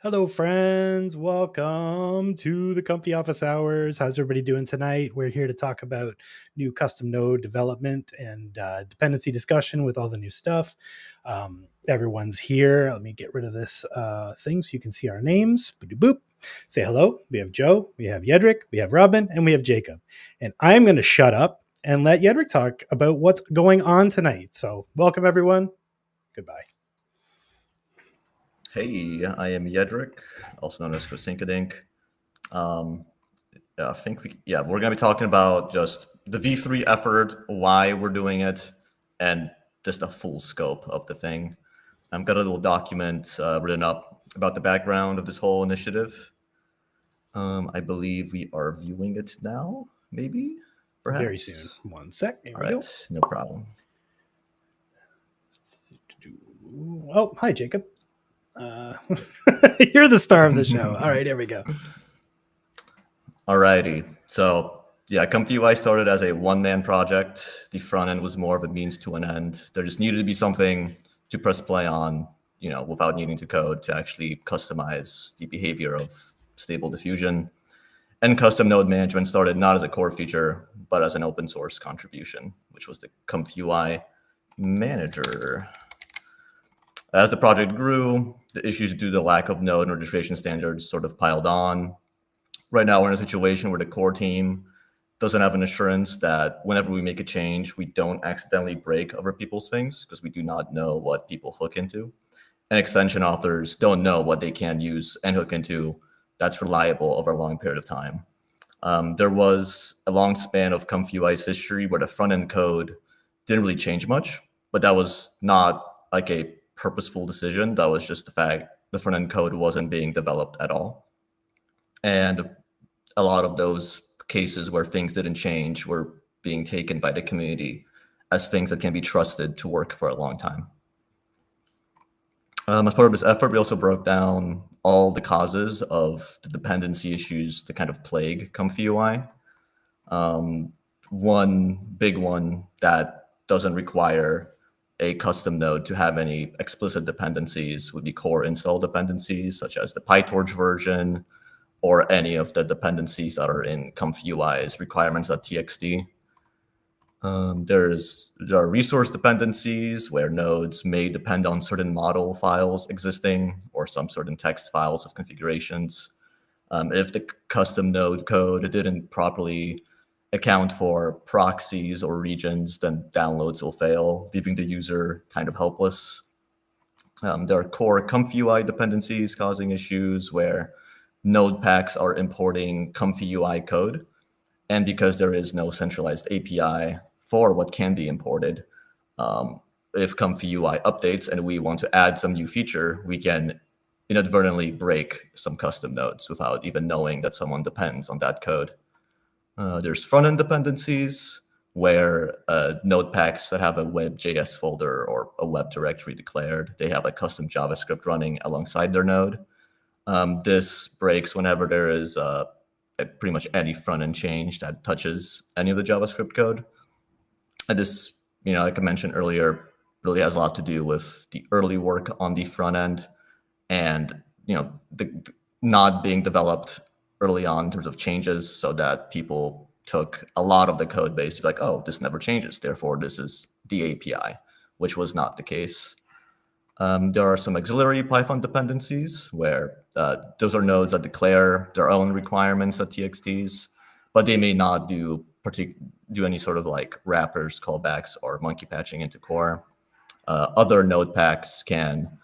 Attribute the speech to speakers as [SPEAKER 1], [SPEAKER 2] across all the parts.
[SPEAKER 1] Hello, friends. Welcome to the Comfy Office Hours. How's everybody doing tonight? We're here to talk about new custom node development and dependency discussion with all the new stuff. Everyone's here. Let me get rid of this thing so you can see our names. Boop, boop. Say hello. We have Joe, we have Yedrick, we have Robin, and we have Jacob. And I'm going to shut up and let Yedrick talk about what's going on tonight. So, welcome, everyone. Goodbye.
[SPEAKER 2] Hey, I am Yedrick, also known as Kosinkadink. Um, we're gonna be talking about just the V3 effort, why we're doing it, and just the full scope of the thing. I've got a little document written up about the background of this whole initiative. I believe we are viewing it now, maybe, perhaps.
[SPEAKER 1] Very soon. One sec. Here
[SPEAKER 2] All
[SPEAKER 1] we
[SPEAKER 2] right,
[SPEAKER 1] go.
[SPEAKER 2] no problem.
[SPEAKER 1] Oh, hi, Jacob. You're the star of the show. All right, here we go.
[SPEAKER 2] Alrighty. So yeah, ComfyUI started as a one-man project. The front end was more of a means to an end. There just needed to be something to press play on, without needing to code to actually customize the behavior of stable diffusion. And custom node management started not as a core feature, but as an open source contribution, which was the ComfyUI manager. As the project grew, the issues due to the lack of node and registration standards sort of piled on. Right now, we're in a situation where the core team doesn't have an assurance that whenever we make a change, we don't accidentally break other people's things because we do not know what people hook into. And extension authors don't know what they can use and hook into that's reliable over a long period of time. There was a long span of ComfyUI's history where the front-end code didn't really change much, but that was not like a purposeful decision. That was just the fact the front-end code wasn't being developed at all. And a lot of those cases where things didn't change were being taken by the community as things that can be trusted to work for a long time. As part of this effort, we also broke down all the causes of the dependency issues that kind of plague ComfyUI. One big one that doesn't require a custom node to have any explicit dependencies would be core install dependencies, such as the PyTorch version, or any of the dependencies that are in ComfyUI's requirements.txt. There are resource dependencies where nodes may depend on certain model files existing or some certain text files of configurations. If the custom node code didn't properly account for proxies or regions, then downloads will fail, leaving the user kind of helpless. There are core ComfyUI dependencies causing issues where node packs are importing ComfyUI code. And because there is no centralized API for what can be imported, if ComfyUI updates and we want to add some new feature, we can inadvertently break some custom nodes without even knowing that someone depends on that code. There's front-end dependencies where node packs that have a web.js folder or a web directory declared, they have a custom JavaScript running alongside their node. This breaks whenever there is pretty much any front-end change that touches any of the JavaScript code. And this, like I mentioned earlier, really has a lot to do with the early work on the front end and, the not being developed early on in terms of changes so that people took a lot of the code base to be like, oh, this never changes, therefore this is the API, which was not the case. There are some auxiliary Python dependencies where those are nodes that declare their own requirements at TXTs, but they may not do any sort of like wrappers, callbacks, or monkey patching into core. Other node packs can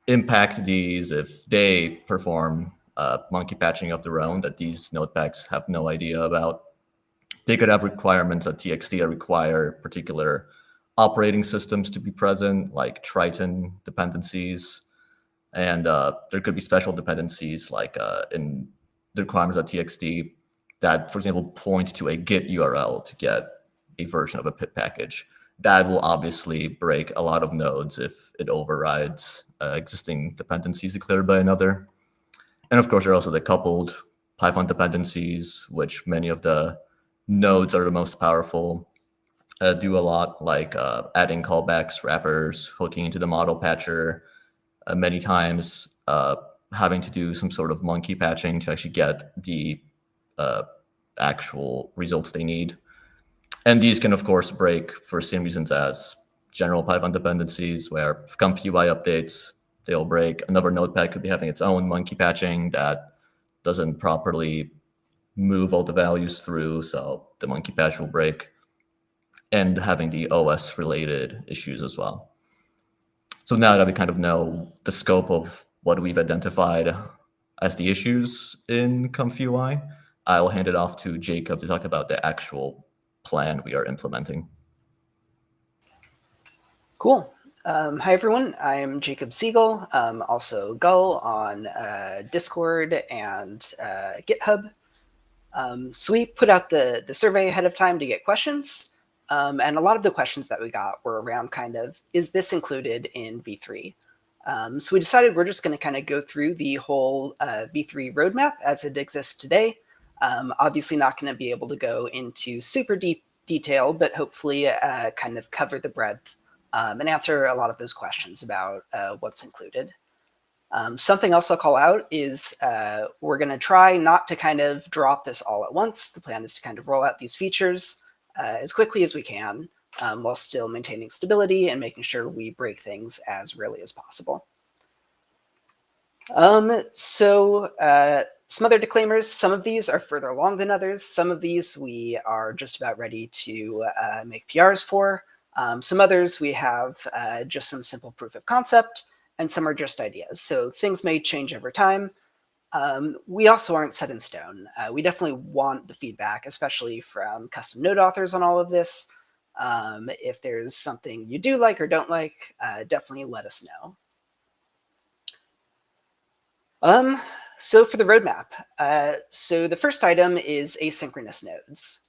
[SPEAKER 2] impact these if they perform monkey patching of their own that these node packs have no idea about. They could have requirements at TXT that require particular operating systems to be present, like Triton dependencies. And there could be special dependencies like in the requirements.txt that, for example, point to a Git URL to get a version of a pip package. That will obviously break a lot of nodes if it overrides existing dependencies declared by another. And of course, there are also the coupled Python dependencies, which many of the nodes are the most powerful. Do a lot, like adding callbacks, wrappers, hooking into the model patcher. Many times, having to do some sort of monkey patching to actually get the actual results they need. And these can, of course, break for the same reasons as general Python dependencies, where if ComfyUI updates, they'll break. Another notepad could be having its own monkey patching that doesn't properly move all the values through, so the monkey patch will break, and having the OS related issues as well. So now that we kind of know the scope of what we've identified as the issues in ComfyUI, I'll hand it off to Jacob to talk about the actual plan we are implementing.
[SPEAKER 3] Cool. Hi, everyone. I'm Jacob Siegel, also Gull on Discord and GitHub. So we put out the survey ahead of time to get questions. And a lot of the questions that we got were around kind of, is this included in V3? So we decided we're just going to kind of go through the whole V3 roadmap as it exists today. Obviously not going to be able to go into super deep detail, but hopefully kind of cover the breadth and answer a lot of those questions about what's included. Something else I'll call out is we're going to try not to kind of drop this all at once. The plan is to kind of roll out these features as quickly as we can while still maintaining stability and making sure we break things as rarely as possible. Some other disclaimers, some of these are further along than others. Some of these we are just about ready to make PRs for. Some others we have just some simple proof of concept, and some are just ideas. So things may change over time. We also aren't set in stone. We definitely want the feedback, especially from custom node authors on all of this. If there's something you do like or don't like, definitely let us know. So for the roadmap, so the first item is asynchronous nodes.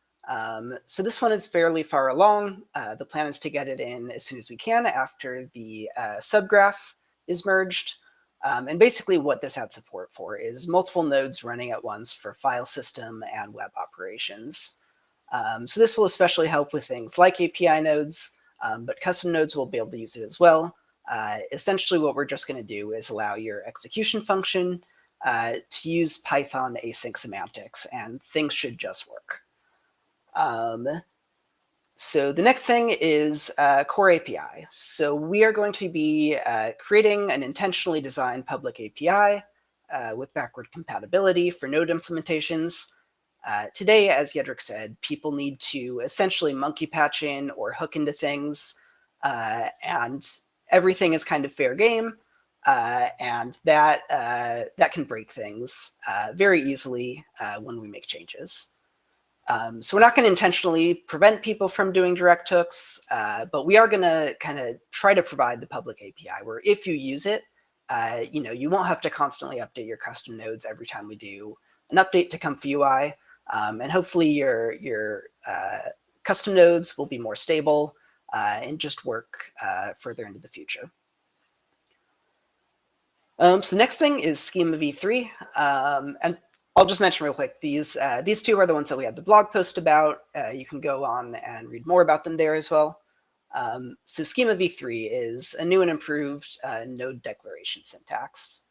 [SPEAKER 3] So this one is fairly far along. The plan is to get it in as soon as we can after the subgraph is merged. And basically what this adds support for is multiple nodes running at once for file system and web operations. So this will especially help with things like API nodes, but custom nodes will be able to use it as well. Essentially what we're just going to do is allow your execution function to use Python async semantics, and things should just work. So the next thing is core API. So we are going to be creating an intentionally designed public API with backward compatibility for node implementations. Today, as Jedrick said, people need to essentially monkey patch in or hook into things, and everything is kind of fair game, and that can break things very easily when we make changes. So we're not going to intentionally prevent people from doing direct hooks, but we are going to kind of try to provide the public API where if you use it, you won't have to constantly update your custom nodes every time we do an update to ComfyUI, and hopefully your custom nodes will be more stable and just work further into the future. So the next thing is schema v3, and I'll just mention real quick, these two are the ones that we had the blog post about. You can go on and read more about them there as well. So schema v3 is a new and improved node declaration syntax.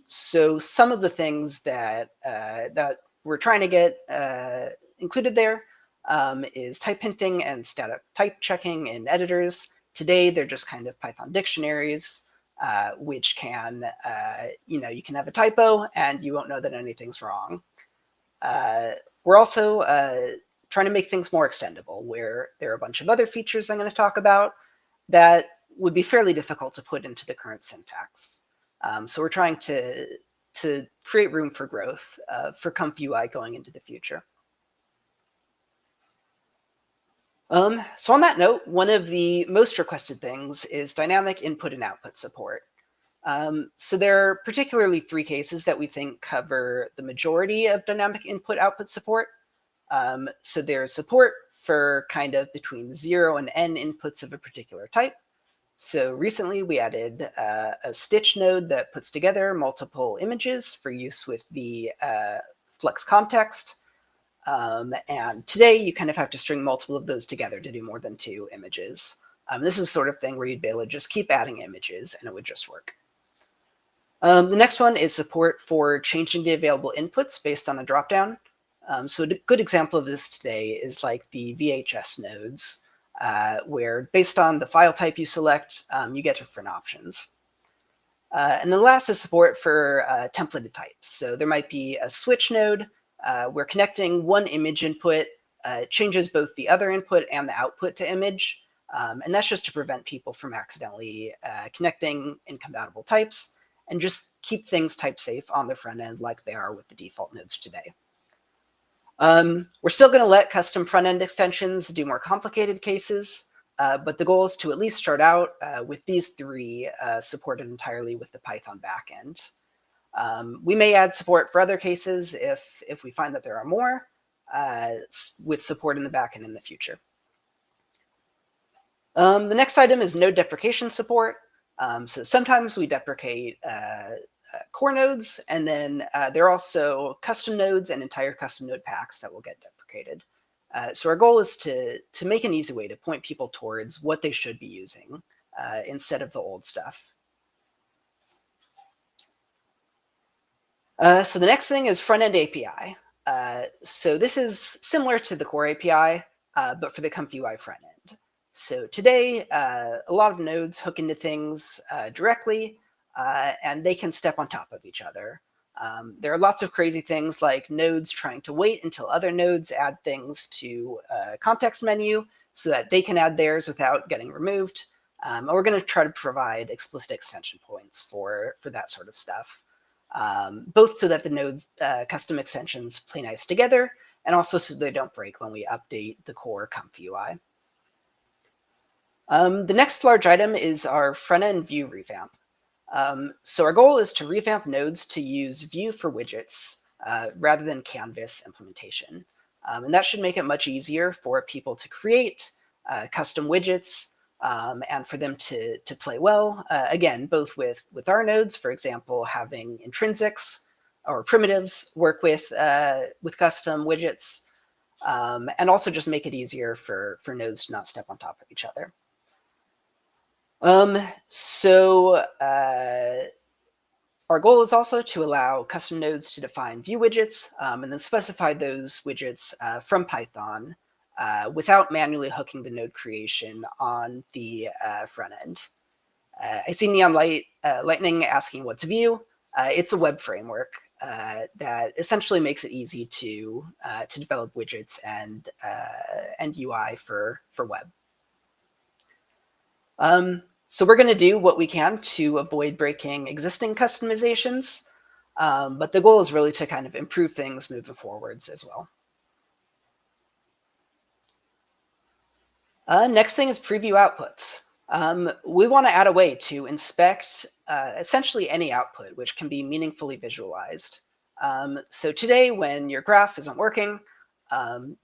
[SPEAKER 3] So some of the things that we're trying to get included there is type hinting and static type checking in editors. Today, they're just kind of Python dictionaries. Which can, you can have a typo and you won't know that anything's wrong. We're also trying to make things more extendable, where there are a bunch of other features I'm going to talk about that would be fairly difficult to put into the current syntax. So we're trying to create room for growth for ComfyUI going into the future. So on that note, one of the most requested things is dynamic input and output support. So there are particularly 3 cases that we think cover the majority of dynamic input output support. So there's support for kind of between 0 and n inputs of a particular type. So recently we added a stitch node that puts together multiple images for use with the Flex context. And today you kind of have to string multiple of those together to do more than 2 images. This is the sort of thing where you'd be able to just keep adding images and it would just work. The next one is support for changing the available inputs based on a dropdown. So a good example of this today is like the VHS nodes, where based on the file type you select, you get different options. And then last is support for templated types. So there might be a switch node where connecting one image input changes both the other input and the output to image. And that's just to prevent people from accidentally connecting incompatible types and just keep things type safe on the front end like they are with the default nodes today. We're still going to let custom front end extensions do more complicated cases, but the goal is to at least start out with these three supported entirely with the Python backend. We may add support for other cases if we find that there are more with support in the backend in the future. The next item is node deprecation support. So sometimes we deprecate core nodes, and then there are also custom nodes and entire custom node packs that will get deprecated. So our goal is to make an easy way to point people towards what they should be using instead of the old stuff. So the next thing is front-end API. So this is similar to the core API, but for the ComfyUI front end. So today, a lot of nodes hook into things directly, and they can step on top of each other. There are lots of crazy things like nodes trying to wait until other nodes add things to a context menu so that they can add theirs without getting removed. And we're going to try to provide explicit extension points for that sort of stuff, both so that the nodes custom extensions play nice together, and also so they don't break when we update the core ComfyUI. The next large item is our front-end view revamp. So our goal is to revamp nodes to use Vue for widgets rather than Canvas implementation. And that should make it much easier for people to create custom widgets and for them to play well. Again, both with our nodes, for example, having intrinsics or primitives work with custom widgets, and also just make it easier for nodes to not step on top of each other. So our goal is also to allow custom nodes to define Vue widgets and then specify those widgets from Python without manually hooking the node creation on the front end. I see Neon Lightning asking what's Vue. It's a web framework that essentially makes it easy to develop widgets and UI for web. So we're going to do what we can to avoid breaking existing customizations, but the goal is really to kind of improve things moving forwards as well. Next thing is preview outputs. We want to add a way to inspect essentially any output, which can be meaningfully visualized. So today, when your graph isn't working,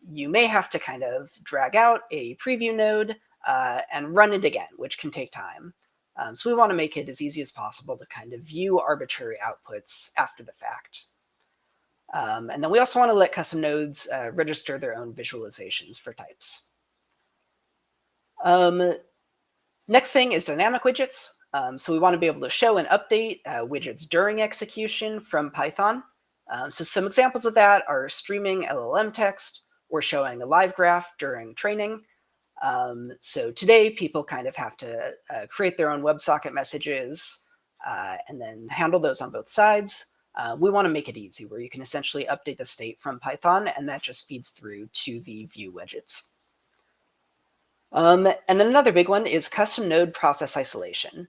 [SPEAKER 3] you may have to kind of drag out a preview node and run it again, which can take time. So we want to make it as easy as possible to kind of view arbitrary outputs after the fact. And then we also want to let custom nodes register their own visualizations for types. Next thing is dynamic widgets. So we want to be able to show and update widgets during execution from Python. So some examples of that are streaming LLM text or showing a live graph during training. So today, people kind of have to create their own WebSocket messages and then handle those on both sides. We want to make it easy where you can essentially update the state from Python, and that just feeds through to the Vue widgets. And then another big one is custom node process isolation.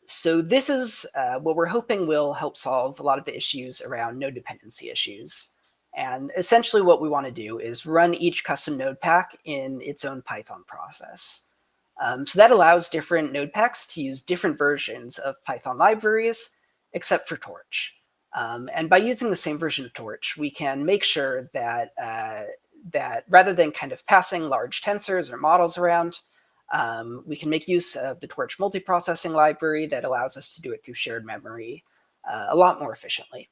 [SPEAKER 3] So this is what we're hoping will help solve a lot of the issues around node dependency issues. And essentially what we want to do is run each custom node pack in its own Python process. So that allows different node packs to use different versions of Python libraries, except for Torch. And by using the same version of Torch, we can make sure that, that rather than kind of passing large tensors or models around, we can make use of the Torch multiprocessing library that allows us to do it through shared memory a lot more efficiently.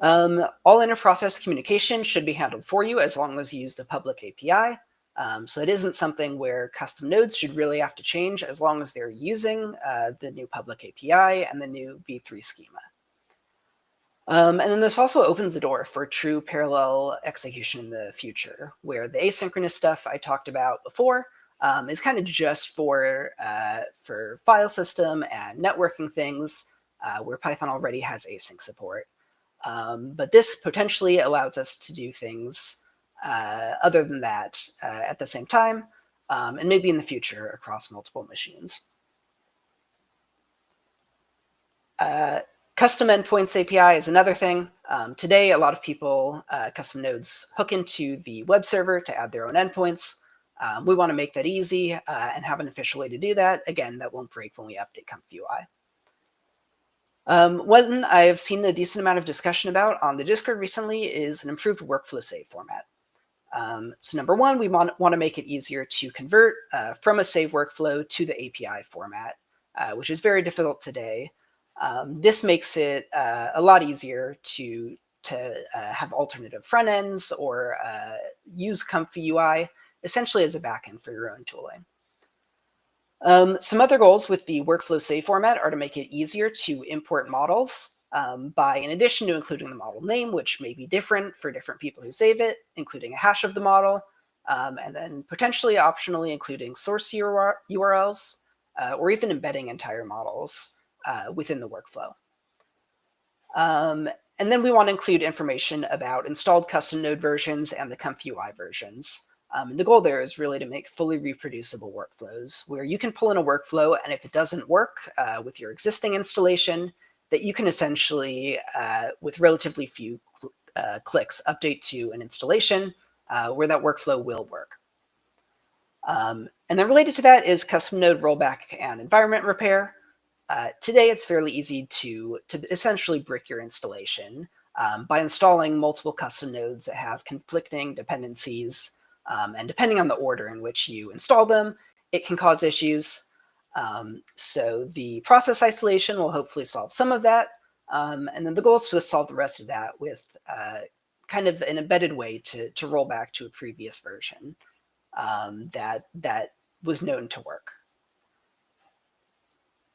[SPEAKER 3] All inter-process communication should be handled for you as long as you use the public API. So it isn't something where custom nodes should really have to change as long as they're using the new public API and the new v3 schema. And then this also opens the door for true parallel execution in the future, where the asynchronous stuff I talked about before is kind of just for file system and networking things, where Python already has async support. But this potentially allows us to do things other than that at the same time, and maybe in the future across multiple machines. Custom endpoints API is another thing. Today, a lot of people, custom nodes, hook into the web server to add their own endpoints. We want to make that easy and have an official way to do that. Again, that won't break when we update ComfyUI. One I've seen a decent amount of discussion about on the Discord recently is an improved workflow save format. So number one, we want to make it easier to convert from a save workflow to the API format, which is very difficult today. This makes it a lot easier to have alternative front ends or use ComfyUI essentially as a backend for your own tooling. Some other goals with the workflow save format are to make it easier to import models by, in addition to including the model name, which may be different for different people who save it, including a hash of the model, and then potentially optionally including source URLs, or even embedding entire models within the workflow. And then we want to include information about installed custom node versions and the ComfyUI versions. And the goal there is really to make fully reproducible workflows where you can pull in a workflow, and if it doesn't work with your existing installation, that you can essentially, with relatively few clicks, update to an installation where that workflow will work. And then related to that is custom node rollback and environment repair. Today, it's fairly easy to essentially brick your installation by installing multiple custom nodes that have conflicting dependencies. And depending on the order in which you install them, it can cause issues. So the process isolation will hopefully solve some of that. And then the goal is to solve the rest of that with kind of an embedded way to roll back to a previous version that was known to work.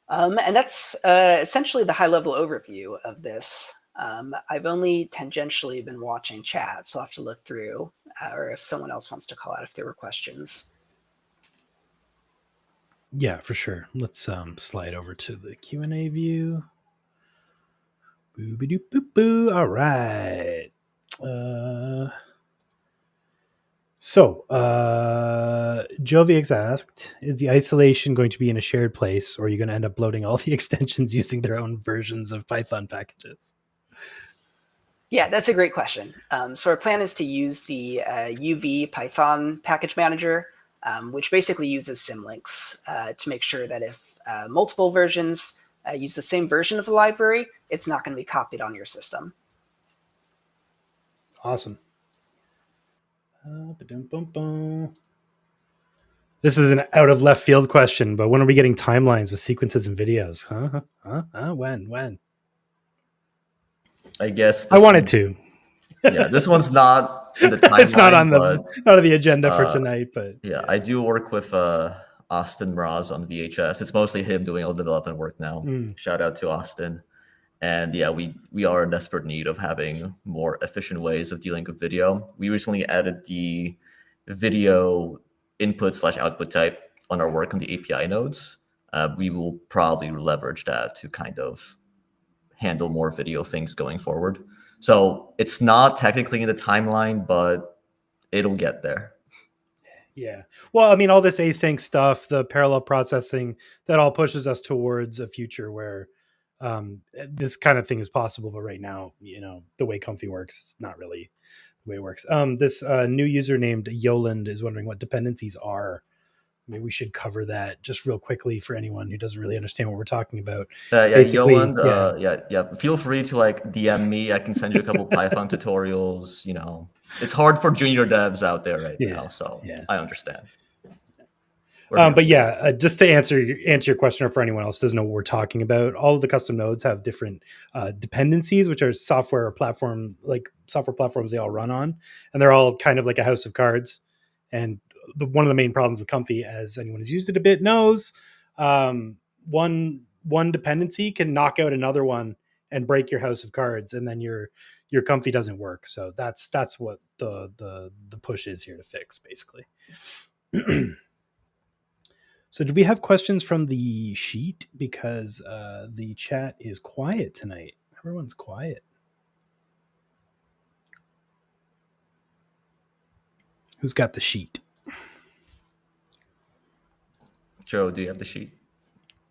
[SPEAKER 3] And that's essentially the high-level overview of this. I've only tangentially been watching chat, so I'll have to look through, or if someone else wants to call out if there were questions.
[SPEAKER 1] Yeah, for sure. Let's slide over to the Q&A view. Boo-ba-doo-boo-boo. All right. So, Jovix asked, is the isolation going to be in a shared place, or are you going to end up loading all the extensions using their own versions of Python packages?
[SPEAKER 3] Yeah, that's a great question. So our plan is to use the UV Python package manager, which basically uses symlinks to make sure that if multiple versions use the same version of the library, it's not going to be copied on your system.
[SPEAKER 1] Awesome. This is an out of left field question, but when are we getting timelines with sequences and videos? When?
[SPEAKER 2] I guess
[SPEAKER 1] I wanted to.
[SPEAKER 2] Yeah, this one's not in the
[SPEAKER 1] It's not
[SPEAKER 2] timeline,
[SPEAKER 1] on
[SPEAKER 2] but
[SPEAKER 1] the agenda for tonight. But
[SPEAKER 2] yeah, I do work with Austin Mraz on VHS. It's mostly him doing all the development work now. Shout out to Austin. And yeah, we are in desperate need of having more efficient ways of dealing with video. We recently added the video input/output type on our work on the API nodes. We will probably leverage that to kind of handle more video things going forward. So it's not technically in the timeline, but it'll get there.
[SPEAKER 1] Yeah. Well, I mean, all this async stuff, the parallel processing, that all pushes us towards a future where this kind of thing is possible. But right now, the way Comfy works, it's not really the way it works. This new user named Yoland is wondering what dependencies are. Maybe we should cover that just real quickly for anyone who doesn't really understand what we're talking about.
[SPEAKER 2] Yeah,
[SPEAKER 1] Basically,
[SPEAKER 2] Yoland, yeah. Feel free to DM me. I can send you a couple Python tutorials. It's hard for junior devs out there right now, so I understand.
[SPEAKER 1] But yeah, just to answer your question, or for anyone else who doesn't know what we're talking about, all of the custom nodes have different dependencies, which are software platforms they all run on, and they're all kind of like a house of cards. And one of the main problems with Comfy, as anyone who's used it a bit knows, one dependency can knock out another one and break your house of cards, and then your Comfy doesn't work. So that's what the push is here to fix, basically. So did we have questions from the sheet? Because the chat is quiet tonight. Everyone's quiet. Who's got the sheet?
[SPEAKER 2] Joe, do you have the sheet?
[SPEAKER 1] Do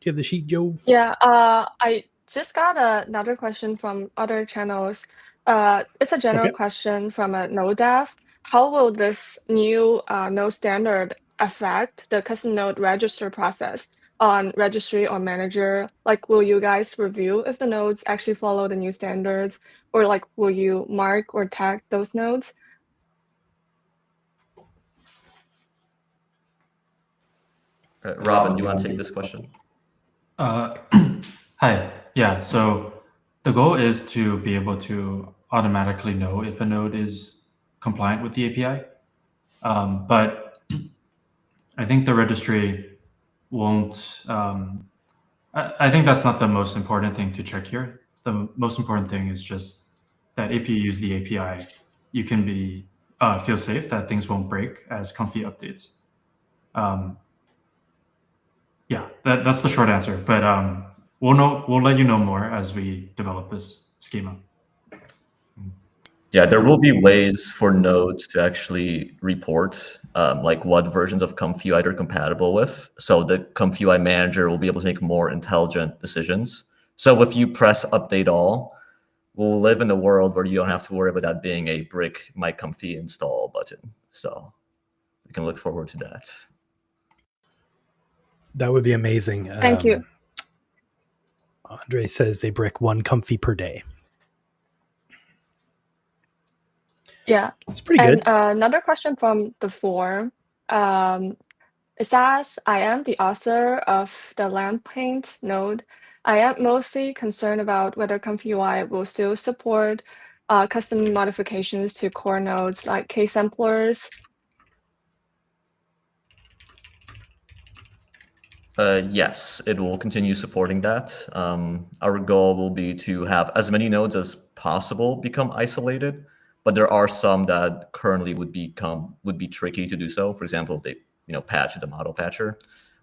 [SPEAKER 1] you have the sheet, Joe?
[SPEAKER 4] Yeah, I just got another question from other channels. It's a general question from a node dev. How will this new node standard affect the custom node register process on registry or manager? Like, will you guys review if the nodes actually follow the new standards, or like, will you mark or tag those nodes?
[SPEAKER 2] Robin, do you want to take this question?
[SPEAKER 5] Hi. Yeah. So the goal is to be able to automatically know if a node is compliant with the API. But I think the registry won't. I think that's not the most important thing to check here. The most important thing is just that if you use the API, you can feel safe that things won't break as Comfy updates. Yeah, that's the short answer. But we'll let you know more as we develop this schema.
[SPEAKER 2] Yeah, there will be ways for nodes to actually report like what versions of ComfyUI they're compatible with. So the ComfyUI manager will be able to make more intelligent decisions. So if you press update all, we'll live in a world where you don't have to worry about that being a brick my Comfy install button. So we can look forward to that.
[SPEAKER 1] That would be amazing.
[SPEAKER 4] Thank you.
[SPEAKER 1] Andre says they brick one Comfy per day.
[SPEAKER 4] Yeah,
[SPEAKER 1] it's pretty good.
[SPEAKER 4] Another question from the forum. It says, I am the author of the lamp paint node. I am mostly concerned about whether ComfyUI will still support custom modifications to core nodes like case samplers.
[SPEAKER 2] Yes, it will continue supporting that. Our goal will be to have as many nodes as possible become isolated, but there are some that currently would be tricky to do so. For example, if they patch the model patcher,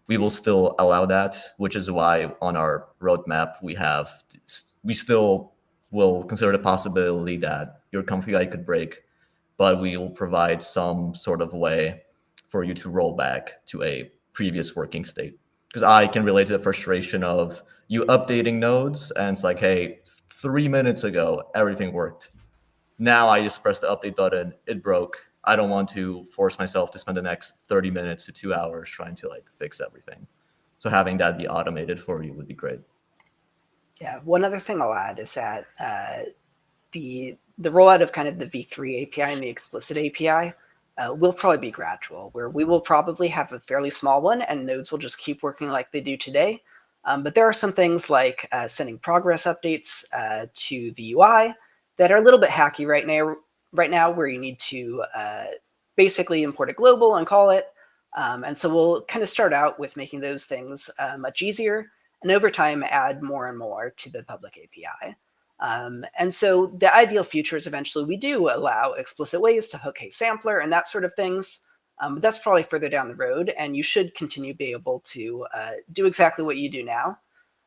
[SPEAKER 2] we will still allow that, which is why on our roadmap we still will consider the possibility that your ComfyUI could break, but we will provide some sort of way for you to roll back to a previous working state. Because I can relate to the frustration of you updating nodes and it's like, hey, 3 minutes ago, everything worked. Now I just pressed the update button, it broke. I don't want to force myself to spend the next 30 minutes to 2 hours trying to fix everything. So having that be automated for you would be great.
[SPEAKER 3] Yeah, one other thing I'll add is that the rollout of kind of the V3 API and the explicit API will probably be gradual, where we will probably have a fairly small one and nodes will just keep working like they do today. But there are some things like sending progress updates to the UI that are a little bit hacky right now, where you need to basically import a global and call it. And so we'll kind of start out with making those things much easier, and over time add more and more to the public API. And so the ideal future is eventually we do allow explicit ways to hook a sampler and that sort of things. But that's probably further down the road, and you should continue to be able to do exactly what you do now.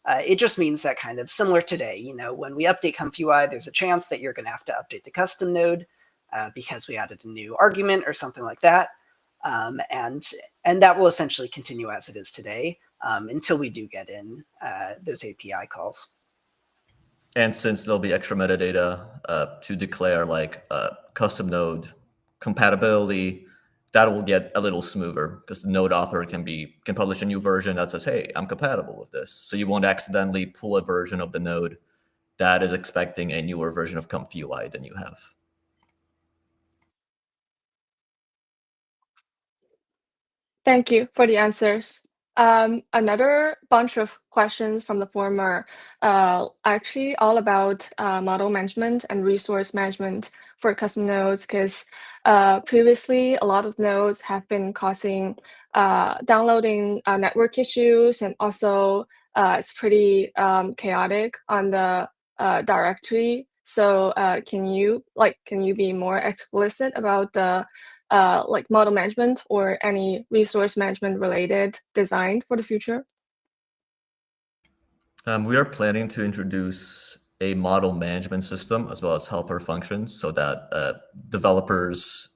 [SPEAKER 3] It just means that kind of similar today, when we update ComfyUI, there's a chance that you're going to have to update the custom node because we added a new argument or something like that. And that will essentially continue as it is today until we do get in those API calls.
[SPEAKER 2] And since there'll be extra metadata to declare custom node compatibility, that will get a little smoother because the node author can publish a new version that says, hey, I'm compatible with this. So you won't accidentally pull a version of the node that is expecting a newer version of ComfyUI than you have.
[SPEAKER 4] Thank you for the answers. Another bunch of questions from the forum are actually all about model management and resource management for custom nodes, because previously a lot of nodes have been causing downloading network issues, and also it's pretty chaotic on the directory. So can you be more explicit about the like model management or any resource management related design for the future?
[SPEAKER 2] We are planning to introduce a model management system as well as helper functions so that developers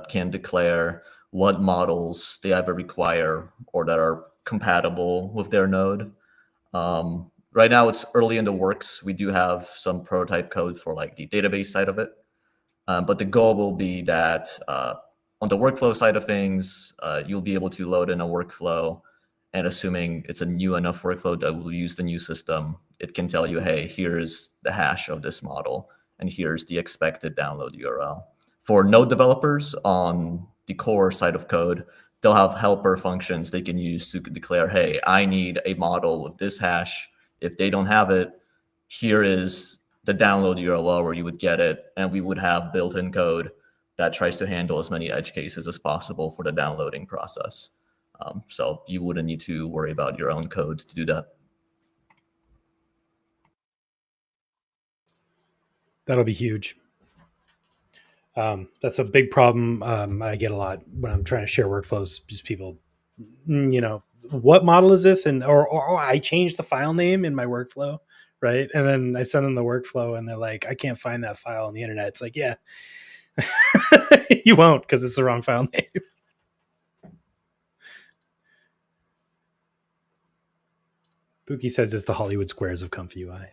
[SPEAKER 2] can declare what models they ever require or that are compatible with their node. Right now, it's early in the works. We do have some prototype code for like the database side of it. But the goal will be that on the workflow side of things, you'll be able to load in a workflow, and assuming it's a new enough workflow that will use the new system, it can tell you, hey, here's the hash of this model, and here's the expected download URL. For node developers on the core side of code, they'll have helper functions they can use to declare, hey, I need a model with this hash. If they don't have it, here is the download URL where you would get it, and we would have built-in code that tries to handle as many edge cases as possible for the downloading process. So you wouldn't need to worry about your own code to do that.
[SPEAKER 1] That'll be huge. That's a big problem I get a lot when I'm trying to share workflows. Just people, what model is this? And or I changed the file name in my workflow, right? And then I send them the workflow, and they're like, I can't find that file on the internet. It's like, yeah, you won't, because it's the wrong file name. Pookie says it's the Hollywood Squares of ComfyUI.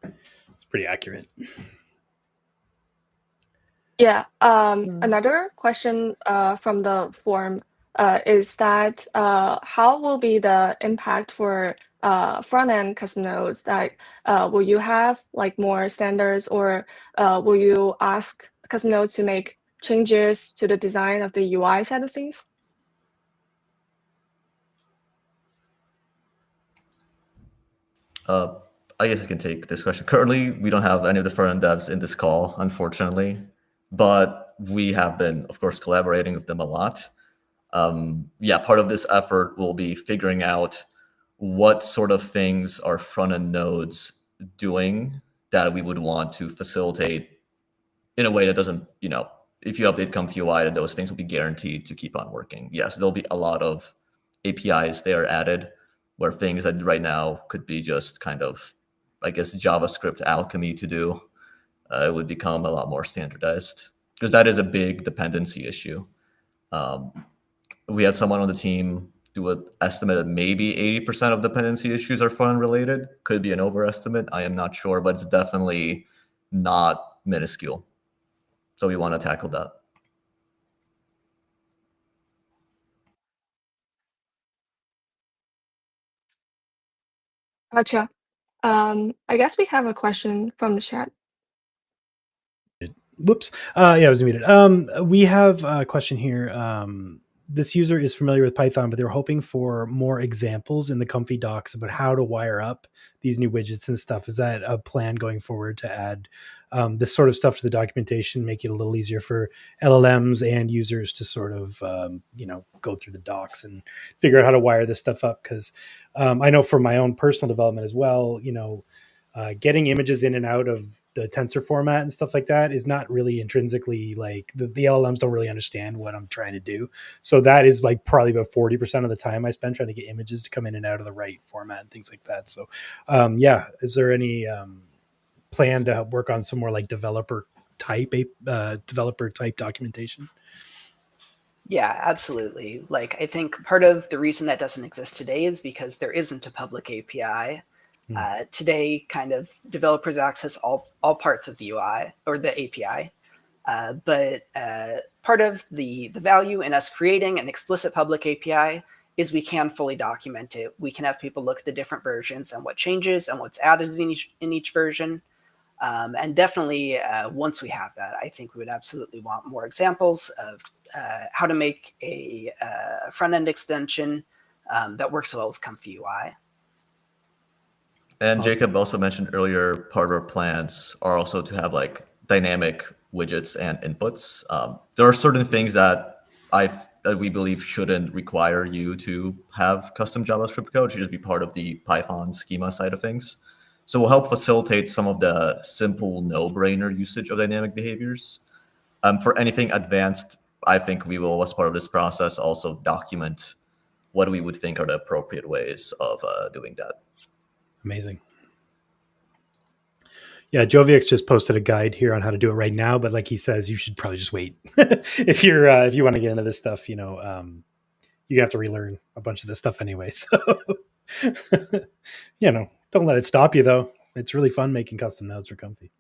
[SPEAKER 1] It's pretty accurate.
[SPEAKER 4] Yeah. Another question from the forum is that how will be the impact for front-end custom nodes? Like, will you have like more standards, or will you ask custom nodes to make changes to the design of the UI side of things?
[SPEAKER 2] I guess I can take this question. Currently, we don't have any of the front-end devs in this call, unfortunately, but we have been, of course, collaborating with them a lot. Part of this effort will be figuring out what sort of things are front-end nodes doing that we would want to facilitate in a way that doesn't, if you update ComfyUI, then those things will be guaranteed to keep on working. Yes, there'll be a lot of APIs there added where things that right now could be just kind of, I guess, JavaScript alchemy to do, it would become a lot more standardized, because that is a big dependency issue. We had someone on the team do an estimate that maybe 80% of dependency issues are front-end related. Could be an overestimate. I am not sure, but it's definitely not minuscule. So we want to tackle that.
[SPEAKER 4] Gotcha. I guess we have a question from the chat.
[SPEAKER 1] Whoops. I was muted. We have a question here. This user is familiar with Python, but they were hoping for more examples in the Comfy docs about how to wire up these new widgets and stuff. Is that a plan going forward to add this sort of stuff to the documentation, make it a little easier for LLMs and users to sort of, go through the docs and figure out how to wire this stuff up? Because I know for my own personal development as well, getting images in and out of the tensor format and stuff like that is not really intrinsically like the LLMs don't really understand what I'm trying to do. So that is like probably about 40% of the time I spend trying to get images to come in and out of the right format and things like that. So is there any plan to work on some more like developer type documentation?
[SPEAKER 3] Yeah, absolutely. Like, I think part of the reason that doesn't exist today is because there isn't a public API. Today, kind of developers access all parts of the UI or the API. But part of the value in us creating an explicit public API is we can fully document it. We can have people look at the different versions and what changes and what's added in each version. And definitely, once we have that, I think we would absolutely want more examples of how to make a front-end extension that works well with ComfyUI.
[SPEAKER 2] And
[SPEAKER 1] Awesome.
[SPEAKER 2] Jacob also mentioned earlier, part of our plans are also to have like dynamic widgets and inputs. There are certain things that we believe shouldn't require you to have custom JavaScript code. It should just be part of the Python schema side of things. So we'll help facilitate some of the simple no-brainer usage of dynamic behaviors. For anything advanced, I think we will, as part of this process, also document what we would think are the appropriate ways of doing that.
[SPEAKER 1] Amazing. Yeah, Jovix just posted a guide here on how to do it right now, but like he says, you should probably just wait if you want to get into this stuff. You have to relearn a bunch of this stuff anyway. So, don't let it stop you though. It's really fun making custom nodes for Comfy.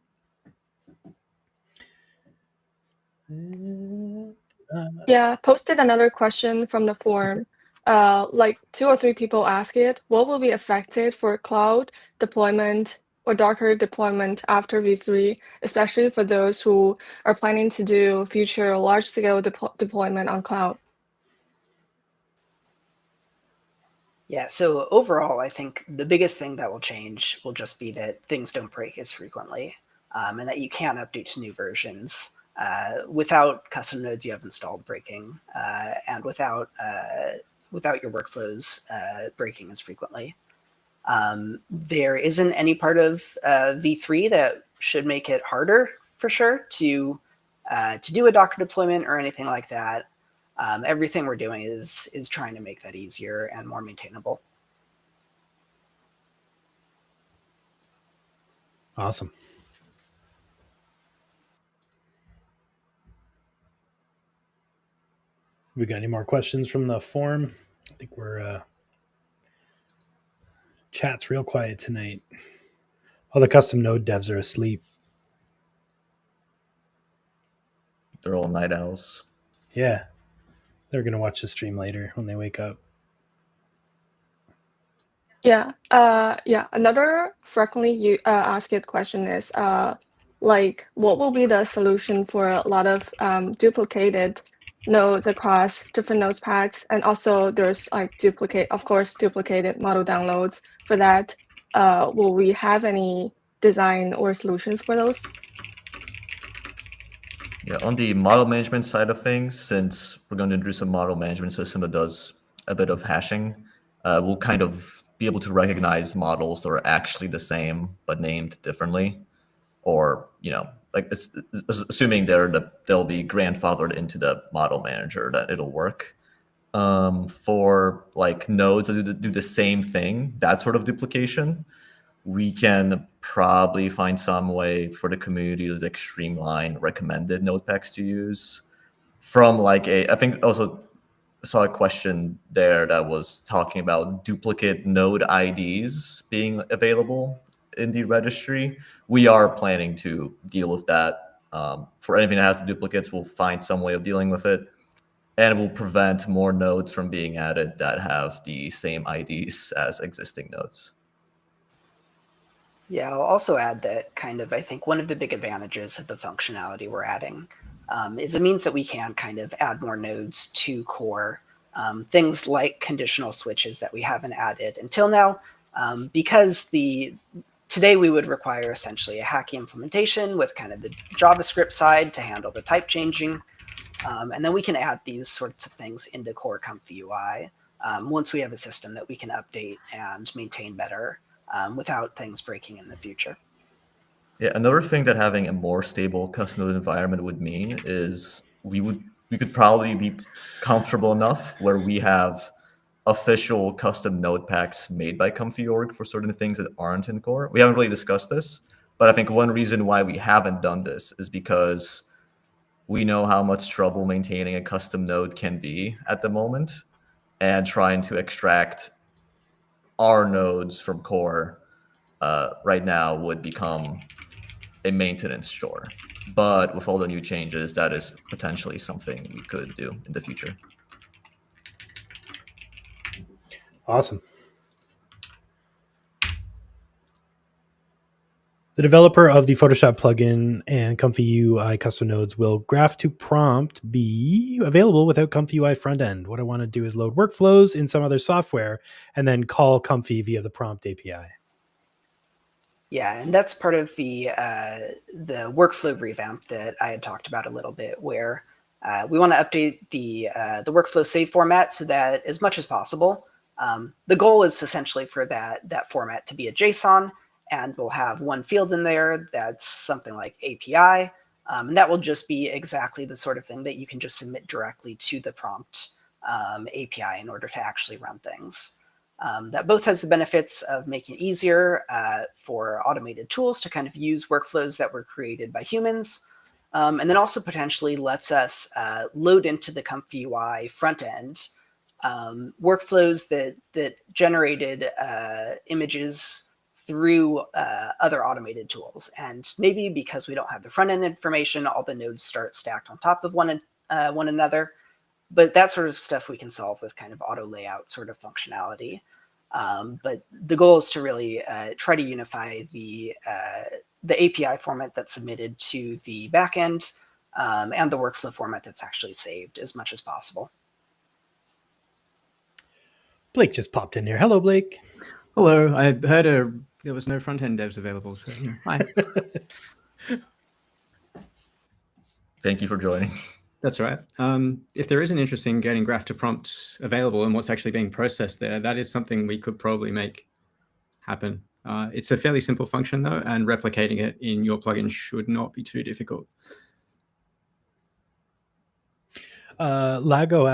[SPEAKER 4] Yeah, posted another question from the forum. Like 2 or 3 people ask it, what will be affected for cloud deployment or Docker deployment after V3, especially for those who are planning to do future large-scale deployment on cloud?
[SPEAKER 3] Yeah, so overall, I think the biggest thing that will change will just be that things don't break as frequently, and that you can update to new versions without custom nodes you have installed breaking, and without your workflows breaking as frequently. There isn't any part of V3 that should make it harder, for sure, to do a Docker deployment or anything like that. Everything we're doing is trying to make that easier and more maintainable.
[SPEAKER 1] Awesome. We got any more questions from the forum? I think we're chat's real quiet tonight. All the custom node devs are asleep.
[SPEAKER 2] They're all night owls.
[SPEAKER 1] Yeah, they're gonna watch the stream later when they wake up.
[SPEAKER 4] Yeah. Another frequently asked question is like, what will be the solution for a lot of duplicated nodes across different nodes packs, and also there's like duplicated model downloads for that. Will we have any design or solutions for those?
[SPEAKER 2] Yeah, on the model management side of things, since we're going to introduce a model management system that does a bit of hashing, we'll kind of be able to recognize models that are actually the same but named differently, or like assuming they'll be grandfathered into the model manager, that it'll work. For like nodes that do the same thing, that sort of duplication, we can probably find some way for the community to like streamline recommended node packs to use from like I think also saw a question there that was talking about duplicate node IDs being available in the registry. We are planning to deal with that. For anything that has the duplicates, we'll find some way of dealing with it, and it will prevent more nodes from being added that have the same IDs as existing nodes.
[SPEAKER 3] Yeah, I'll also add that I think one of the big advantages of the functionality we're adding is it means that we can kind of add more nodes to core. Things like conditional switches that we haven't added until now, because today we would require essentially a hacky implementation with kind of the JavaScript side to handle the type changing. And then we can add these sorts of things into core ComfyUI once we have a system that we can update and maintain better without things breaking in the future.
[SPEAKER 2] Yeah, another thing that having a more stable custom node environment would mean is we could probably be comfortable enough where we have official custom node packs made by ComfyOrg for certain things that aren't in core. We haven't really discussed this, but I think one reason why we haven't done this is because we know how much trouble maintaining a custom node can be at the moment, and trying to extract our nodes from core right now would become a maintenance chore. But with all the new changes, that is potentially something we could do in the future.
[SPEAKER 1] Awesome. The developer of the Photoshop plugin and ComfyUI custom nodes will graph to prompt be available without ComfyUI front end. What I want to do is load workflows in some other software and then call Comfy via the prompt API.
[SPEAKER 3] Yeah, and that's part of the workflow revamp that I had talked about a little bit, where we want to update the workflow save format so that as much as possible, the goal is essentially for that format to be a JSON, and we'll have one field in there that's something like API, and that will just be exactly the sort of thing that you can just submit directly to the prompt API in order to actually run things. That both has the benefits of making it easier for automated tools to kind of use workflows that were created by humans, and then also potentially lets us load into the ComfyUI front end workflows that generated images through other automated tools. And maybe because we don't have the front end information, all the nodes start stacked on top of one another. But that sort of stuff we can solve with kind of auto layout sort of functionality. But the goal is to really try to unify the API format that's submitted to the backend and the workflow format that's actually saved as much as possible.
[SPEAKER 1] Blake just popped in here. Hello, Blake.
[SPEAKER 6] Hello. I heard there was no front-end devs available, so hi.
[SPEAKER 2] Thank you for joining.
[SPEAKER 6] That's right. If there is an interest in getting graph to prompt available and what's actually being processed there, that is something we could probably make happen. It's a fairly simple function though, and replicating it in your plugin should not be too difficult.
[SPEAKER 1] Laugao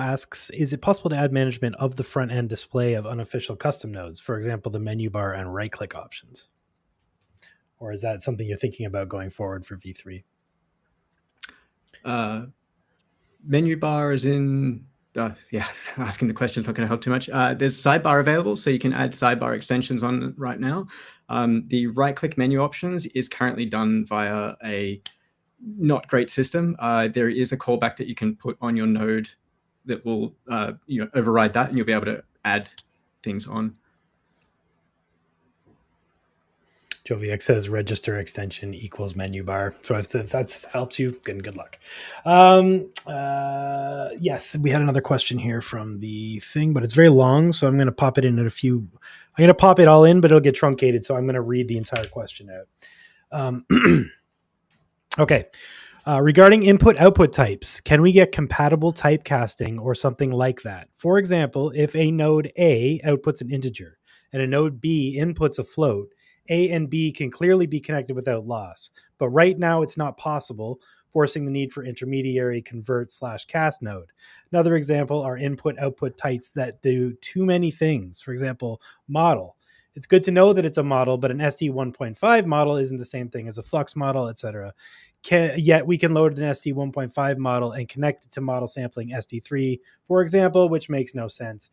[SPEAKER 1] asks, is it possible to add management of the front end display of unofficial custom nodes, for example, the menu bar and right click options? Or is that something you're thinking about going forward for V3?
[SPEAKER 6] Menu bar is in, yeah, asking the question is not going to help too much. There's sidebar available, so you can add sidebar extensions on right now. The right click menu options is currently done via a not great system. There is a callback that you can put on your node that will override that, and you'll be able to add things on.
[SPEAKER 1] Joviak says register extension equals menu bar. So if that helps you, good luck. Yes, we had another question here from the thing, but it's very long, so I'm going to pop it in at a few. I'm going to pop it all in, but it'll get truncated, so I'm going to read the entire question out. Okay. Regarding input-output types, can we get compatible typecasting or something like that? For example, if a node A outputs an integer and a node B inputs a float, A and B can clearly be connected without loss. But right now it's not possible, forcing the need for intermediary convert/cast node. Another example are input-output types that do too many things. For example, model. It's good to know that it's a model, but an SD 1.5 model isn't the same thing as a Flux model, etc. Yet we can load an SD 1.5 model and connect it to model sampling SD3, for example, which makes no sense.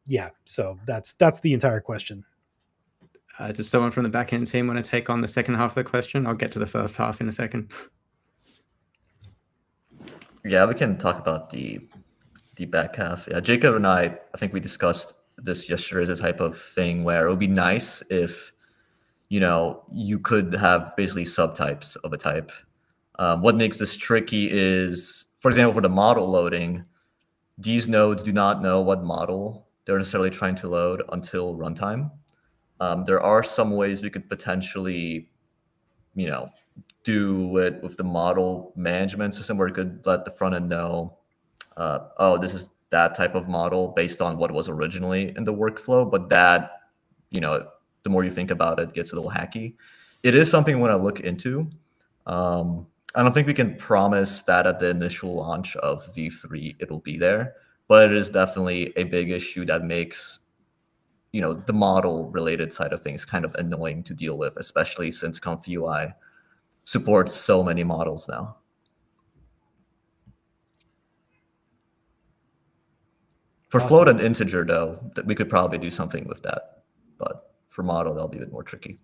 [SPEAKER 1] Yeah, so that's the entire question.
[SPEAKER 6] Does someone from the backend team want to take on the second half of the question? I'll get to the first half in a second.
[SPEAKER 2] Yeah, we can talk about the back half. Yeah, Jacob and I think we discussed this yesterday as a type of thing where it would be nice if, you could have basically subtypes of a type. What makes this tricky is, for example, for the model loading, these nodes do not know what model they're necessarily trying to load until runtime. There are some ways we could potentially, do it with the model management system where it could let the front end know, oh, this is that type of model based on what was originally in the workflow. But that, the more you think about it, gets a little hacky. It is something we want to look into. I don't think we can promise that at the initial launch of V3 it'll be there, but it is definitely a big issue that makes the model related side of things kind of annoying to deal with, especially since ComfyUI supports so many models now. For
[SPEAKER 1] Awesome.
[SPEAKER 2] float and integer, though, that we could probably do something with that, but for model, that'll be a bit more tricky.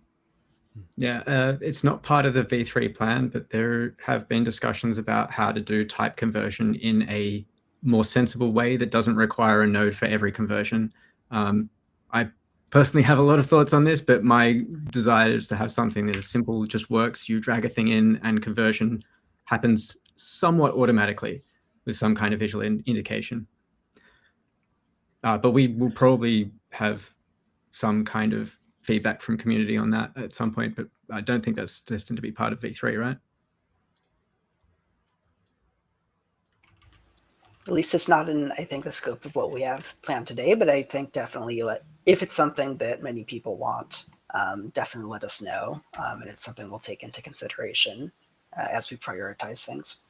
[SPEAKER 6] Yeah, it's not part of the V3 plan, but there have been discussions about how to do type conversion in a more sensible way that doesn't require a node for every conversion. I personally have a lot of thoughts on this, but my desire is to have something that is simple, just works. You drag a thing in and conversion happens somewhat automatically with some kind of visual indication. But we will probably have some kind of feedback from community on that at some point, but I don't think that's destined to be part of V3, right?
[SPEAKER 3] At least it's not in, I think, the scope of what we have planned today, but I think definitely if it's something that many people want, definitely let us know. And it's something we'll take into consideration as we prioritize things.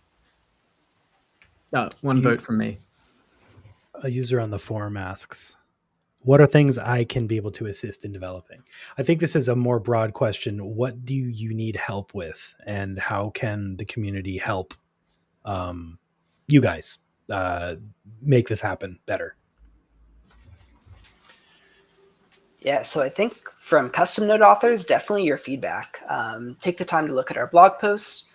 [SPEAKER 6] One vote from me.
[SPEAKER 1] A user on the forum asks, what are things I can be able to assist in developing? I think this is a more broad question. What do you need help with, and how can the community help you guys make this happen better?
[SPEAKER 3] Yeah, so I think from custom node authors, definitely your feedback. Take the time to look at our blog post,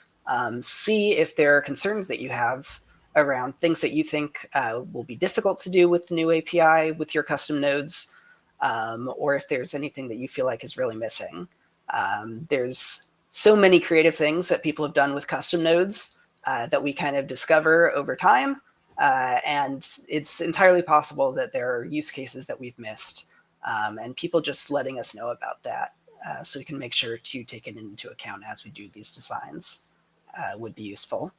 [SPEAKER 3] see if there are concerns that you have around things that you think will be difficult to do with the new API with your custom nodes, or if there's anything that you feel like is really missing. There's so many creative things that people have done with custom nodes that we kind of discover over time, and it's entirely possible that there are use cases that we've missed. And people just letting us know about that so we can make sure to take it into account as we do these designs would be useful.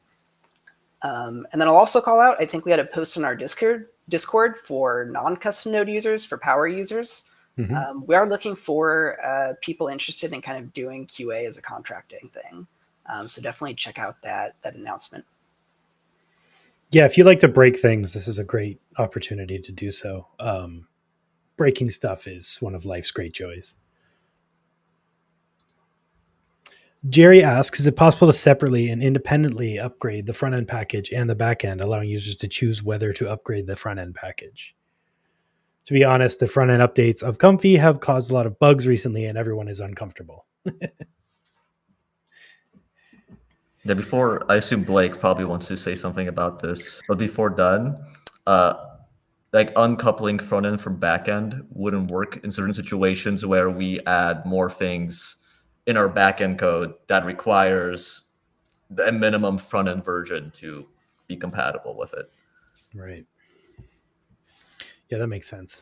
[SPEAKER 3] And then I'll also call out, I think we had a post in our Discord for non-custom node users, for power users. Mm-hmm. We are looking for people interested in kind of doing QA as a contracting thing. So definitely check out that announcement.
[SPEAKER 1] Yeah, if you like to break things, this is a great opportunity to do so. Breaking stuff is one of life's great joys. Jerry asks, is it possible to separately and independently upgrade the front-end package and the back-end, allowing users to choose whether to upgrade the front-end package? To be honest, the front-end updates of Comfy have caused a lot of bugs recently, and everyone is uncomfortable.
[SPEAKER 2] Yeah, before, I assume Blake probably wants to say something about this, but before done, like uncoupling front end from back end wouldn't work in certain situations where we add more things in our back end code that requires a minimum front end version to be compatible with it.
[SPEAKER 1] Right. Yeah, that makes sense.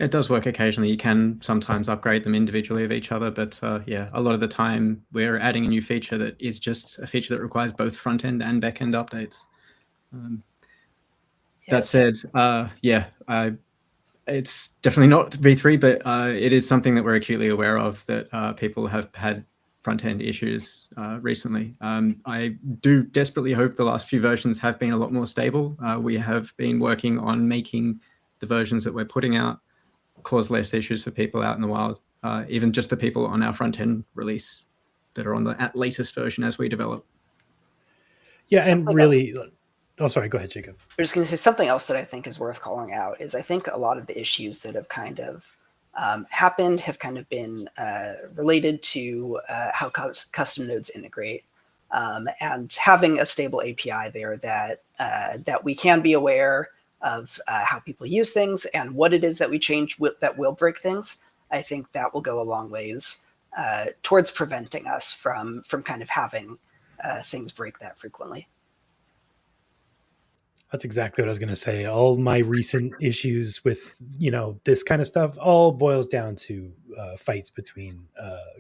[SPEAKER 6] It does work occasionally. You can sometimes upgrade them individually of each other, but yeah, a lot of the time we're adding a new feature that is just a feature that requires both front end and back end updates. That said, it's definitely not V3, but it is something that we're acutely aware of, that people have had front-end issues recently. I do desperately hope the last few versions have been a lot more stable. We have been working on making the versions that we're putting out cause less issues for people out in the wild, even just the people on our front-end release that are on the latest version as we develop.
[SPEAKER 3] Yeah, and really...
[SPEAKER 1] Oh, sorry. Go ahead, Jacob.
[SPEAKER 3] I'm just going to say something else that I think is worth calling out is I think a lot of the issues that have kind of happened have kind of been related to how custom nodes integrate, and having a stable API there that we can be aware of how people use things and what it is that we change that will break things. I think that will go a long ways towards preventing us from kind of having things break that frequently.
[SPEAKER 1] That's exactly what I was going to say. All my recent issues with, this kind of stuff all boils down to fights between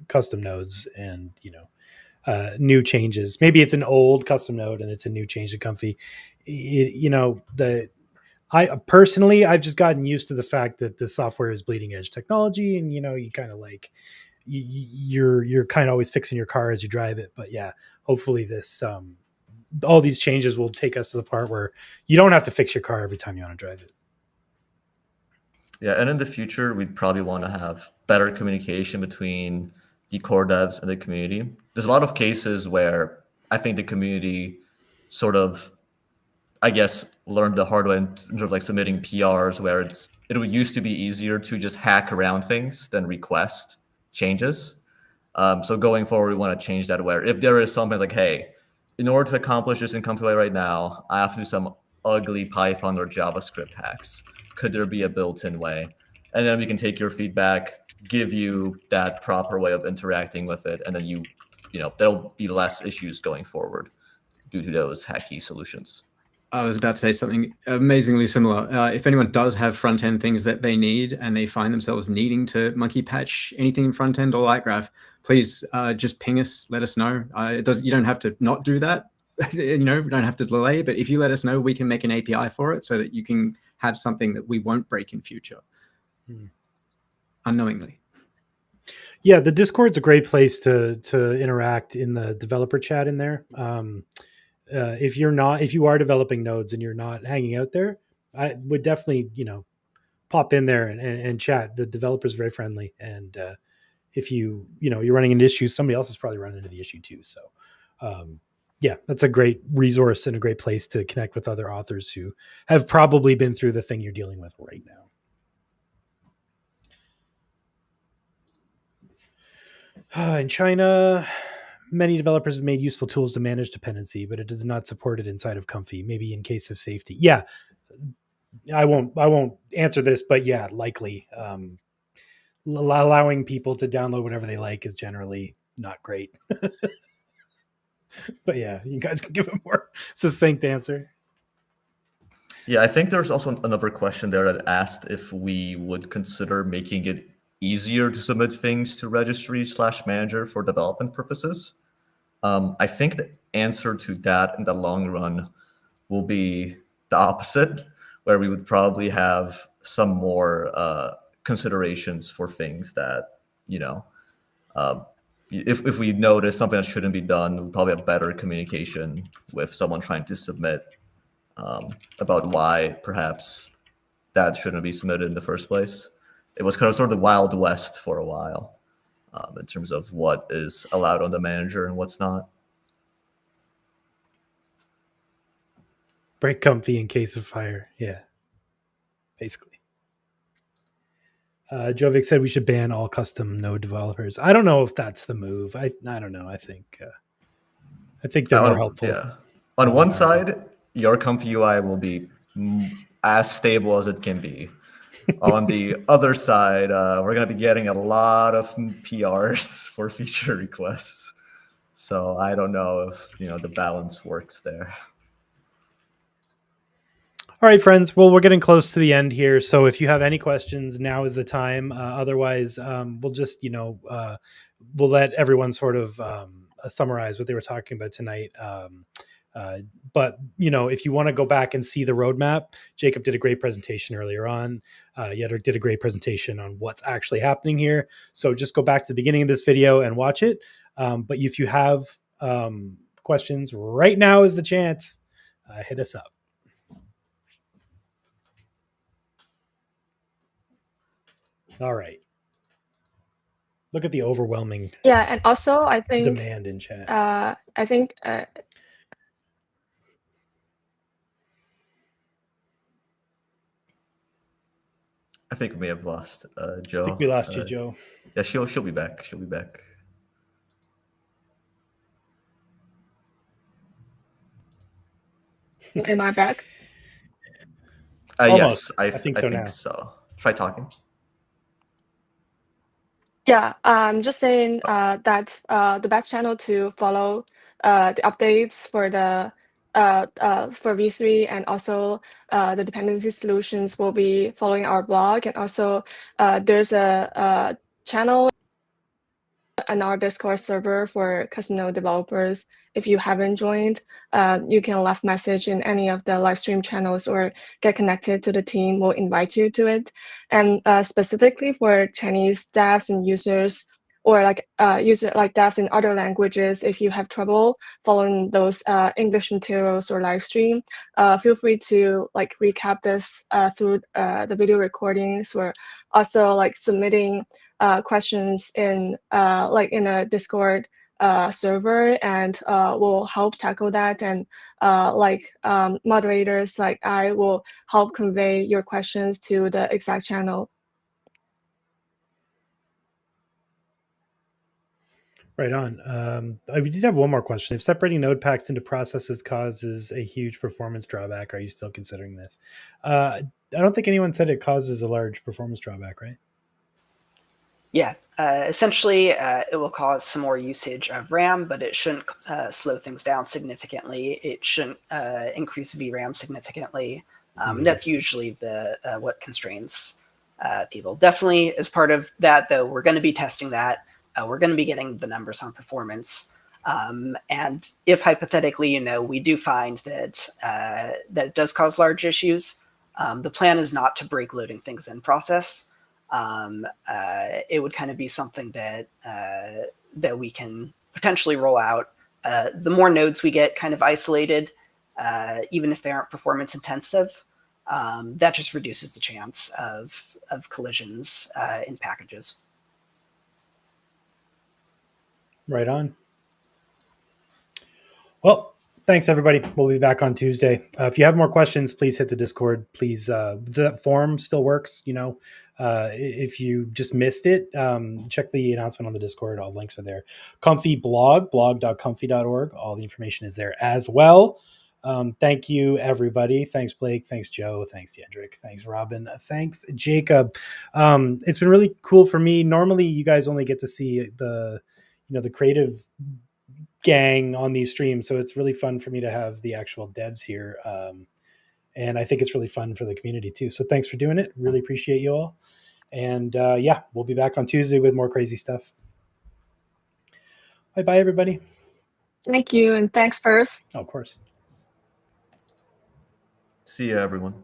[SPEAKER 1] custom nodes and, new changes. Maybe it's an old custom node and it's a new change to Comfy. I've just gotten used to the fact that the software is bleeding edge technology, and, you kind of like, you're kind of always fixing your car as you drive it. But yeah, hopefully this, all these changes will take us to the part where you don't have to fix your car every time you want to drive it.
[SPEAKER 2] Yeah, and in the future, we'd probably want to have better communication between the core devs and the community. There's a lot of cases where I think the community sort of, I guess, learned the hard way in terms of like submitting PRs, where it used to be easier to just hack around things than request changes. So going forward, we want to change that, where if there is something like, hey, in order to accomplish this in ComfyUI right now, I have to do some ugly Python or JavaScript hacks. Could there be a built-in way? and then we can take your feedback, give you that proper way of interacting with it, and then you know, there'll be less issues going forward due to those hacky solutions.
[SPEAKER 6] I was about to say something amazingly similar. If anyone does have front-end things that they need and they find themselves needing to monkey patch anything in front-end or light graph, please just ping us, let us know. You don't have to not do that. You know, we don't have to delay, but if you let us know, we can make an API for it so that you can have something that we won't break in future. Unknowingly.
[SPEAKER 1] Yeah, the Discord's a great place to interact in the developer chat in there. If you are developing nodes and you're not hanging out there, I would definitely, pop in there and chat. The developer's very friendly. And if you're running into issues, somebody else is probably running into the issue too. So yeah, that's a great resource and a great place to connect with other authors who have probably been through the thing you're dealing with right now. In China, many developers have made useful tools to manage dependency, but it does not support it inside of Comfy, maybe in case of safety. Yeah, I won't answer this, but yeah, likely. Allowing people to download whatever they like is generally not great. But yeah, you guys can give a more succinct answer.
[SPEAKER 2] Yeah, I think there's also another question there that asked if we would consider making it easier to submit things to registry/manager for development purposes. I think the answer to that in the long run will be the opposite, where we would probably have some more considerations for things that, if we notice something that shouldn't be done, we probably have better communication with someone trying to submit about why perhaps that shouldn't be submitted in the first place. It was kind of sort of the Wild West for a while in terms of what is allowed on the manager and what's not.
[SPEAKER 1] Break Comfy in case of fire. Yeah, basically. Jovic said we should ban all custom node developers. I don't know if that's the move. I don't know. I think they're more helpful.
[SPEAKER 2] Yeah. On one side, your ComfyUI will be as stable as it can be. On the other side, we're going to be getting a lot of PRs for feature requests. So I don't know if the balance works there.
[SPEAKER 1] All right, friends. Well, we're getting close to the end here. So if you have any questions, now is the time. Otherwise, we'll just, we'll let everyone sort of summarize what they were talking about tonight. But, if you want to go back and see the roadmap, Jacob did a great presentation earlier on. Yedrick did a great presentation on what's actually happening here. So just go back to the beginning of this video and watch it. But if you have questions, right now is the chance. Hit us up. All right. Look at the overwhelming
[SPEAKER 4] and also I think
[SPEAKER 1] demand in chat.
[SPEAKER 4] I think
[SPEAKER 2] I think we may have lost Joe.
[SPEAKER 1] I think we lost you, Joe.
[SPEAKER 2] Yeah, she'll be back. She'll be back.
[SPEAKER 4] Am I back?
[SPEAKER 1] Almost.
[SPEAKER 2] Yes, I
[SPEAKER 1] think so now.
[SPEAKER 2] So. Try talking.
[SPEAKER 4] Yeah, just saying that the best channel to follow the updates for the for V3 and also the dependency solutions will be following our blog, and also there's a channel on our Discord server for custom node developers. If you haven't joined, you can left message in any of the live stream channels or get connected to the team. We'll invite you to it. And specifically for Chinese devs and users, or like devs in other languages, if you have trouble following those English materials or live stream, feel free to recap this through the video recordings, or also submitting questions in in a Discord server, and we'll help tackle that. And moderators like I will help convey your questions to the exact channel.
[SPEAKER 1] Right on. I did have one more question. If separating node packs into processes causes a huge performance drawback, are you still considering this? I don't think anyone said it causes a large performance drawback, right?
[SPEAKER 3] Yeah, essentially, it will cause some more usage of RAM, but it shouldn't slow things down significantly. It shouldn't increase VRAM significantly. That's usually the what constrains people. Definitely, as part of that, though, we're going to be testing that. We're going to be getting the numbers on performance. And if hypothetically, we do find that that it does cause large issues, the plan is not to break loading things in process. It would kind of be something that that we can potentially roll out. The more nodes we get kind of isolated, even if they aren't performance intensive, that just reduces the chance of collisions in packages.
[SPEAKER 1] Right on. Well, thanks everybody. We'll be back on Tuesday. If you have more questions, please hit the Discord. Please, the forum still works. If you just missed it, check the announcement on the Discord. All links are there. Comfy blog.comfy.org. All the information is there as well. Thank you, everybody. Thanks, Blake. Thanks, Joe. Thanks, Yendrick. Thanks, Robin. Thanks, Jacob. It's been really cool for me. Normally, you guys only get to see the creative gang on these streams, so it's really fun for me to have the actual devs here. And I think it's really fun for the community too. So thanks for doing it. Really appreciate you all. And yeah, we'll be back on Tuesday with more crazy stuff. Bye, everybody.
[SPEAKER 4] Thank you, and thanks first.
[SPEAKER 1] Oh, of course.
[SPEAKER 2] See you, everyone.